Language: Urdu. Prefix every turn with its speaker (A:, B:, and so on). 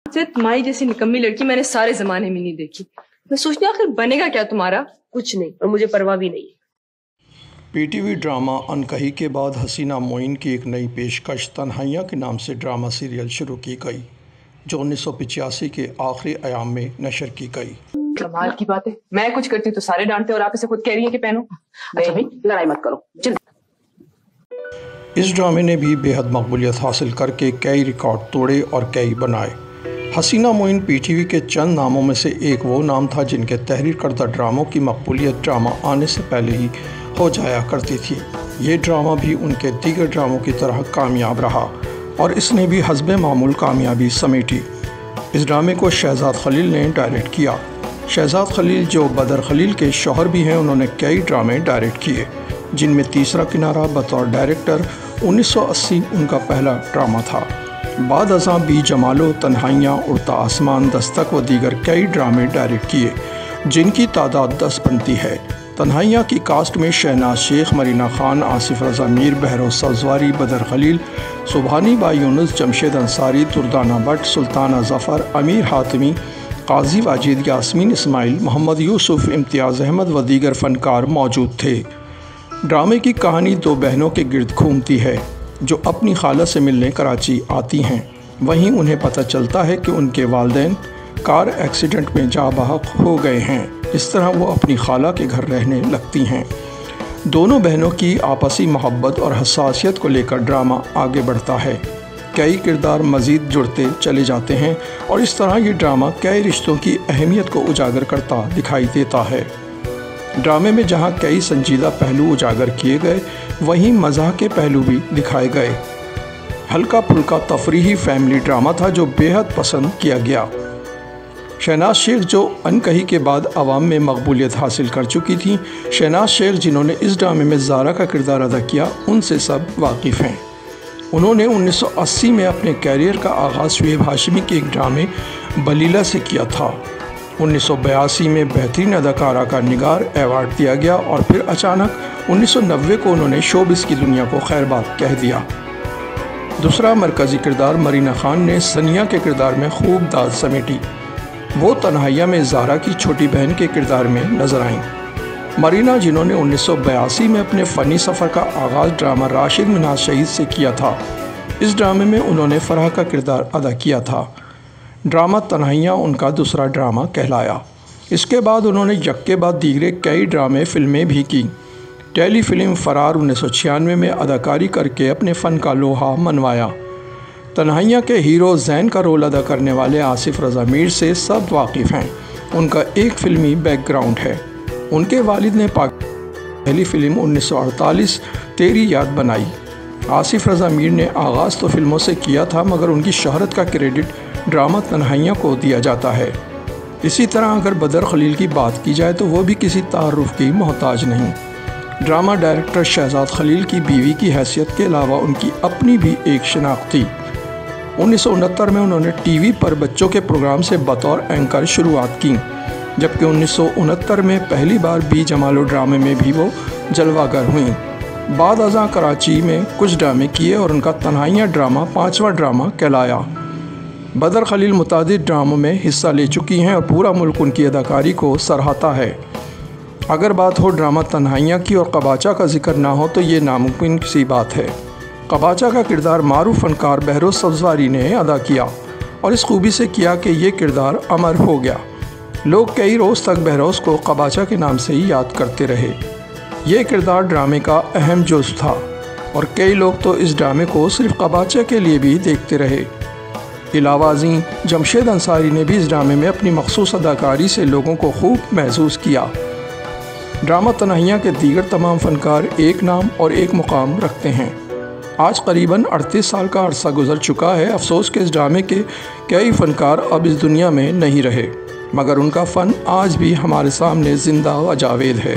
A: سے تمہاری جیسی نکمی لڑکی میں نے سارے زمانے میں نہیں دیکھی. میں سوچتی ہوں آخر بنے گا کیا تمہارا؟
B: کچھ نہیں، اور مجھے پرواہ بھی نہیں.
C: پی ٹی وی ڈرامہ انکہی کے بعد حسینہ معین کی ایک نئی پیشکش تنہائیاں کے نام سے ڈرامہ سیریل شروع کی گئی، جو 1985 کے آخری ایام میں نشر کی گئی.
A: کمال کی بات ہے، میں کچھ کرتی ہوں تو سارے ڈانٹتے اور آپ اسے خود کہہ رہی ہیں کہ پہنو.
B: اچھا بھائی لڑائی مت کرو.
C: اس ڈرامے نے بھی بے حد مقبولیت حاصل کر کے کئی ریکارڈ توڑے اور کئی بنائے. حسینہ معین پی ٹی وی کے چند ناموں میں سے ایک وہ نام تھا جن کے تحریر کردہ ڈراموں کی مقبولیت ڈرامہ آنے سے پہلے ہی ہو جایا کرتی تھی. یہ ڈرامہ بھی ان کے دیگر ڈراموں کی طرح کامیاب رہا اور اس نے بھی حسب معمول کامیابی سمیٹی. اس ڈرامے کو شہزاد خلیل نے ڈائریکٹ کیا. شہزاد خلیل جو بدر خلیل کے شوہر بھی ہیں، انہوں نے کئی ڈرامے ڈائریکٹ کیے، جن میں تیسرا کنارہ بطور ڈائریکٹر 1980 ان کا پہلا ڈرامہ تھا. بعد ازاں بی جمالو، تنہائیاں، اڑتا آسمان، دستک و دیگر کئی ڈرامے ڈائریکٹ کیے، جن کی تعداد 10 بنتی ہے. تنہائیاں کی کاسٹ میں شہناز شیخ، مرینا خان، آصف رضا میر، بہروز سبزواری، بدر خلیل، سبحانی با یونس، Jamshed Ansari, Durdana but, Sultana Zafar, Amir Hatami, قاضی واجد، یاسمین اسماعیل، محمد یوسف، امتیاز احمد و دیگر فنکار موجود تھے. ڈرامے کی کہانی دو بہنوں کے گرد گھومتی ہے جو اپنی خالہ سے ملنے کراچی آتی ہیں. وہیں انہیں پتہ چلتا ہے کہ ان کے والدین کار ایکسیڈنٹ میں جاں بحق ہو گئے ہیں. اس طرح وہ اپنی خالہ کے گھر رہنے لگتی ہیں. دونوں بہنوں کی آپسی محبت اور حساسیت کو لے کر ڈرامہ آگے بڑھتا ہے. کئی کردار مزید جڑتے چلے جاتے ہیں اور اس طرح یہ ڈرامہ کئی رشتوں کی اہمیت کو اجاگر کرتا دکھائی دیتا ہے. ڈرامے میں جہاں کئی سنجیدہ پہلو اجاگر کیے گئے، وہیں مزاح کے پہلو بھی دکھائے گئے. ہلکا پھلکا تفریحی فیملی ڈرامہ تھا جو بے حد پسند کیا گیا. شہناز شیخ جو انکہی کے بعد عوام میں مقبولیت حاصل کر چکی تھیں، شہناز شیخ جنہوں نے اس ڈرامے میں زارا کا کردار ادا کیا، ان سے سب واقف ہیں. انہوں نے 1980 میں اپنے کیریئر کا آغاز شعیب ہاشمی کے ایک ڈرامے بلیلہ سے کیا تھا. 1982 میں بہترین اداکارہ کا نگار ایوارڈ دیا گیا اور پھر اچانک 1990 کو انہوں نے شوبز کی دنیا کو خیر بات کہہ دیا. دوسرا مرکزی کردار مرینا خان نے سنیا کے کردار میں خوب داد سمیٹی. وہ تنہائیاں میں زارا کی چھوٹی بہن کے کردار میں نظر آئیں. مرینا جنہوں نے 1982 میں اپنے فنی سفر کا آغاز ڈرامہ راشد مناز شہید سے کیا تھا، اس ڈرامے میں انہوں نے فرح کا کردار ادا کیا تھا. ڈرامہ تنہائیاں ان کا دوسرا ڈرامہ کہلایا. اس کے بعد انہوں نے یک کے بعد دیگرے کئی ڈرامے فلمیں بھی کی. ٹیلی فلم فرار 1996 میں اداکاری کر کے اپنے فن کا لوہا منوایا. تنہائیاں کے ہیرو زین کا رول ادا کرنے والے آصف رضا میر سے سب واقف ہیں. ان کا ایک فلمی بیک گراؤنڈ ہے. ان کے والد نے پہلی فلم 1948 تیری یاد بنائی. آصف رضا میر نے آغاز تو فلموں سے کیا تھا، مگر ان کی شہرت کا کریڈٹ ڈرامہ تنہائیاں کو دیا جاتا ہے. اسی طرح اگر بدر خلیل کی بات کی جائے تو وہ بھی کسی تعارف کی محتاج نہیں. ڈرامہ ڈائریکٹر شہزاد خلیل کی بیوی کی حیثیت کے علاوہ ان کی اپنی بھی ایک شناخت تھی. 1969 میں انہوں نے ٹی وی پر بچوں کے پروگرام سے بطور اینکر شروعات کی، جبکہ 1969 میں پہلی بار بی جمالو ڈرامے میں بھی وہ جلوہ گر ہوئیں. بعد ازاں کراچی میں کچھ ڈرامے کیے اور ان کا تنہائیاں ڈرامہ 5واں ڈرامہ کہلایا. بدر خلیل متعدد ڈراموں میں حصہ لے چکی ہیں اور پورا ملک ان کی اداکاری کو سراہتا ہے. اگر بات ہو ڈرامہ تنہائیاں کی اور قباچہ کا ذکر نہ ہو تو یہ ناممکن سی بات ہے. قباچہ کا کردار معروف فنکار بہروز سبزواری نے ادا کیا اور اس خوبی سے کیا کہ یہ کردار امر ہو گیا. لوگ کئی روز تک بہروز کو قباچہ کے نام سے ہی یاد کرتے رہے. یہ کردار ڈرامے کا اہم جزو تھا اور کئی لوگ تو اس ڈرامے کو صرف قباچہ کے لیے بھی دیکھتے رہے. علاوہ ازیں جمشید انصاری نے بھی اس ڈرامے میں اپنی مخصوص اداکاری سے لوگوں کو خوب محظوظ کیا. ڈرامہ تنہائیاں کے دیگر تمام فنکار ایک نام اور ایک مقام رکھتے ہیں. آج قریباً 38 سال کا عرصہ گزر چکا ہے. افسوس کہ اس ڈرامے کے کئی فنکار اب اس دنیا میں نہیں رہے، مگر ان کا فن آج بھی ہمارے سامنے زندہ و جاوید ہے.